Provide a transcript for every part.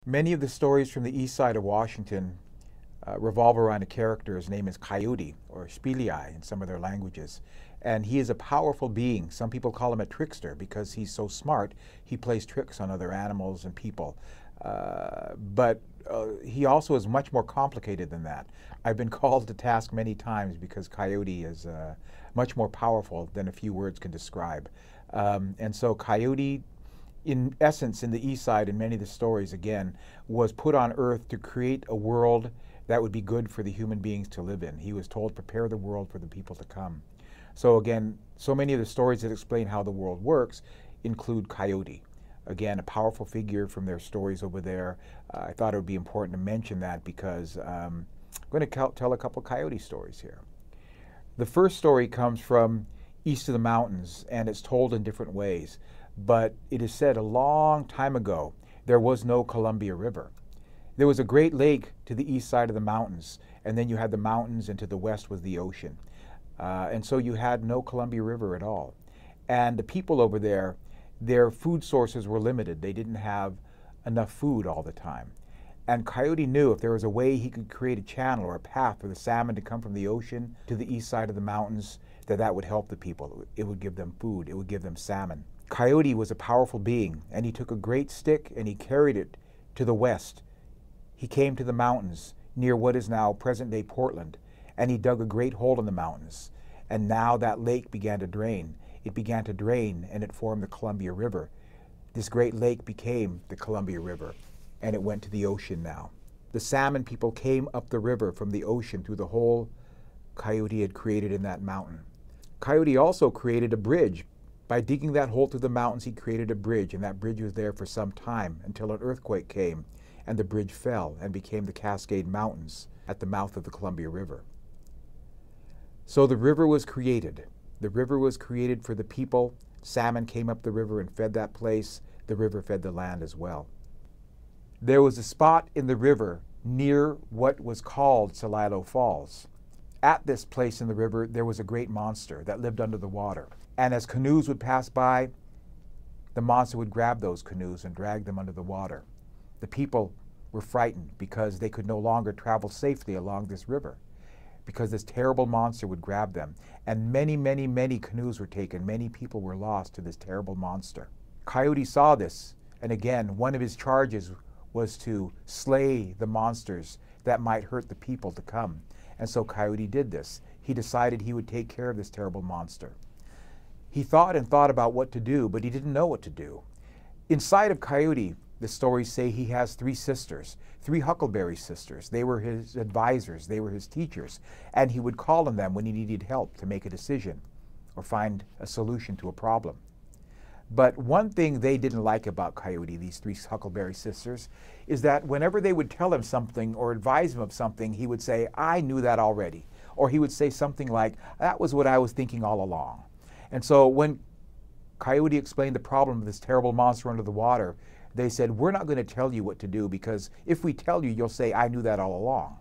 Many of the stories from the east side of Washington revolve around a character. His name is Coyote, or Spilii in some of their languages. And he is a powerful being. Some people call him a trickster because he's so smart, he plays tricks on other animals and people. But he also is much more complicated than that. I've been called to task many times because Coyote is much more powerful than a few words can describe. And so Coyote, in essence, in the east side, in many of the stories, again, was put on earth to create a world that would be good for the human beings to live in. He was told, prepare the world for the people to come. So again, so many of the stories that explain how the world works include Coyote. Again, a powerful figure from their stories over there. I thought it would be important to mention that because I'm going to tell a couple Coyote stories here. The first story comes from east of the mountains, and it's told in different ways. But it is said a long time ago, there was no Columbia River. There was a great lake to the east side of the mountains, and then you had the mountains, and to the west was the ocean. And so you had no Columbia River at all. And the people over there, their food sources were limited. They didn't have enough food all the time. And Coyote knew if there was a way he could create a channel or a path for the salmon to come from the ocean to the east side of the mountains, that would help the people. It would give them food. It would give them salmon. Coyote was a powerful being, and he took a great stick and he carried it to the west. He came to the mountains near what is now present-day Portland, and he dug a great hole in the mountains. And now that lake began to drain. It began to drain, and it formed the Columbia River. This great lake became the Columbia River, and it went to the ocean now. The salmon people came up the river from the ocean through the hole Coyote had created in that mountain. Coyote also created a bridge. By digging that hole through the mountains, he created a bridge, and that bridge was there for some time until an earthquake came, and the bridge fell and became the Cascade Mountains at the mouth of the Columbia River. So the river was created. The river was created for the people. Salmon came up the river and fed that place. The river fed the land as well. There was a spot in the river near what was called Celilo Falls. At this place in the river, there was a great monster that lived under the water. And as canoes would pass by, the monster would grab those canoes and drag them under the water. The people were frightened because they could no longer travel safely along this river because this terrible monster would grab them. And many, many, many canoes were taken. Many people were lost to this terrible monster. Coyote saw this, and again, one of his charges was to slay the monsters that might hurt the people to come. And so Coyote did this. He decided he would take care of this terrible monster. He thought and thought about what to do, but he didn't know what to do. Inside of Coyote, the stories say he has three sisters, three Huckleberry sisters. They were his advisors, they were his teachers, and he would call on them when he needed help to make a decision or find a solution to a problem. But one thing they didn't like about Coyote, these three Huckleberry sisters, is that whenever they would tell him something or advise him of something, he would say, I knew that already. Or he would say something like, that was what I was thinking all along. And so when Coyote explained the problem of this terrible monster under the water, they said, we're not going to tell you what to do because if we tell you, you'll say, I knew that all along.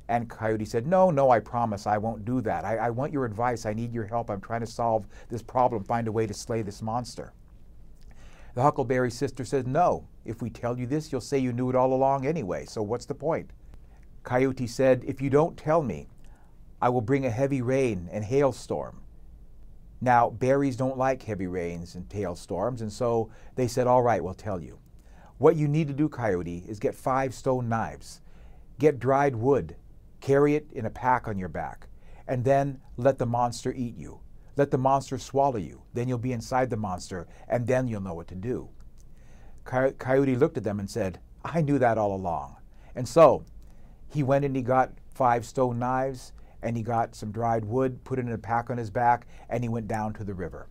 And Coyote said, no, I promise I won't do that. I want your advice. I need your help. I'm trying to solve this problem, find a way to slay this monster. The Huckleberry sister said, no, if we tell you this, you'll say you knew it all along anyway, so what's the point? Coyote said, if you don't tell me, I will bring a heavy rain and hailstorm. Now, berries don't like heavy rains and hailstorms, and so they said, all right, we'll tell you. What you need to do, Coyote, is get 5 stone knives, get dried wood, carry it in a pack on your back, and then let the monster eat you. Let the monster swallow you. Then you'll be inside the monster, and then you'll know what to do. Coyote looked at them and said, I knew that all along. And so he went and he got 5 stone knives, and he got some dried wood, put it in a pack on his back, and he went down to the river.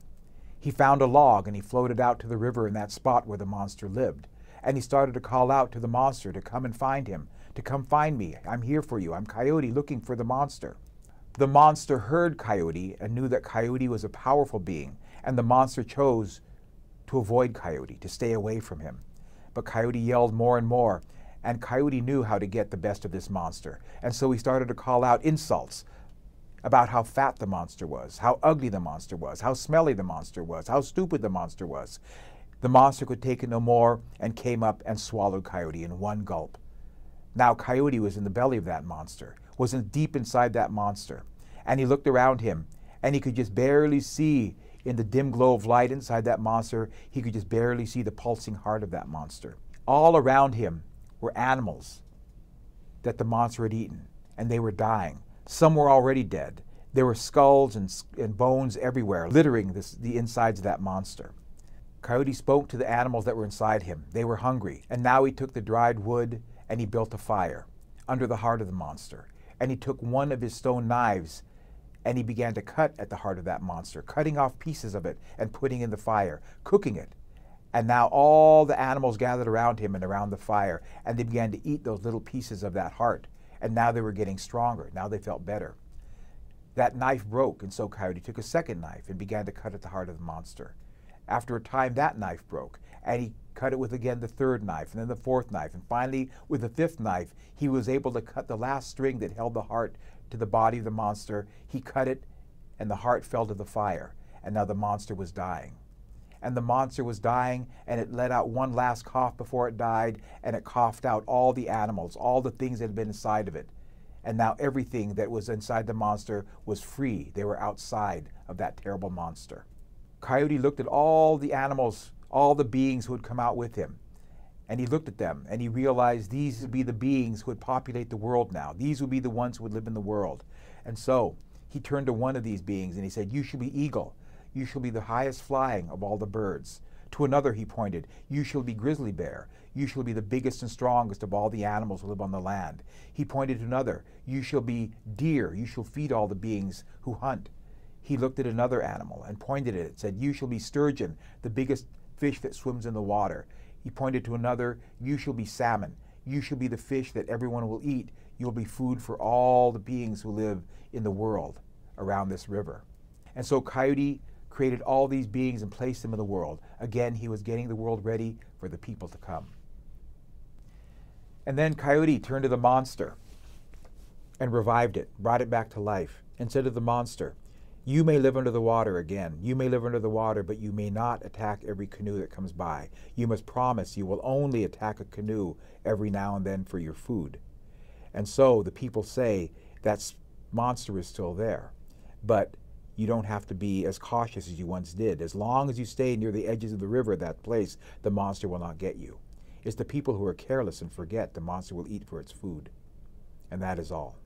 He found a log, and he floated out to the river in that spot where the monster lived. And he started to call out to the monster to come and find him, to come find me. I'm here for you. I'm Coyote looking for the monster. The monster heard Coyote and knew that Coyote was a powerful being, and the monster chose to avoid Coyote, to stay away from him. But Coyote yelled more and more, and Coyote knew how to get the best of this monster. And so he started to call out insults about how fat the monster was, how ugly the monster was, how smelly the monster was, how stupid the monster was. The monster could take it no more and came up and swallowed Coyote in one gulp. Now Coyote was in the belly of that monster, was deep inside that monster, and he looked around him, and he could just barely see in the dim glow of light inside that monster, he could just barely see the pulsing heart of that monster. All around him were animals that the monster had eaten, and they were dying. Some were already dead. There were skulls and bones everywhere, littering the insides of that monster. Coyote spoke to the animals that were inside him. They were hungry, and now he took the dried wood and he built a fire under the heart of the monster. And he took one of his stone knives and he began to cut at the heart of that monster, cutting off pieces of it and putting in the fire, cooking it. And now all the animals gathered around him and around the fire, and they began to eat those little pieces of that heart. And now they were getting stronger. Now they felt better. That knife broke, and so Coyote took a second knife and began to cut at the heart of the monster. After a time, that knife broke, and he cut it with again the third knife, and then the fourth knife, and finally, with the fifth knife, he was able to cut the last string that held the heart to the body of the monster. He cut it, and the heart fell to the fire, and now the monster was dying. And the monster was dying, and it let out one last cough before it died, and it coughed out all the animals, all the things that had been inside of it. And now everything that was inside the monster was free. They were outside of that terrible monster. Coyote looked at all the animals, all the beings who had come out with him. And he looked at them, and he realized these would be the beings who would populate the world now. These would be the ones who would live in the world. And so he turned to one of these beings, and he said, "You shall be eagle. You shall be the highest flying of all the birds." To another he pointed, "You shall be grizzly bear. You shall be the biggest and strongest of all the animals who live on the land." He pointed to another, "You shall be deer. You shall feed all the beings who hunt." He looked at another animal and pointed at it, said, "You shall be sturgeon, the biggest fish that swims in the water." He pointed to another, "You shall be salmon. You shall be the fish that everyone will eat. You will be food for all the beings who live in the world around this river." And so Coyote created all these beings and placed them in the world. Again, he was getting the world ready for the people to come. And then Coyote turned to the monster and revived it, brought it back to life, and said to the monster, "You may live under the water again. You may live under the water, but you may not attack every canoe that comes by. You must promise you will only attack a canoe every now and then for your food." And so the people say that monster is still there, but you don't have to be as cautious as you once did. As long as you stay near the edges of the river at that place, the monster will not get you. It's the people who are careless and forget the monster will eat for its food. And that is all.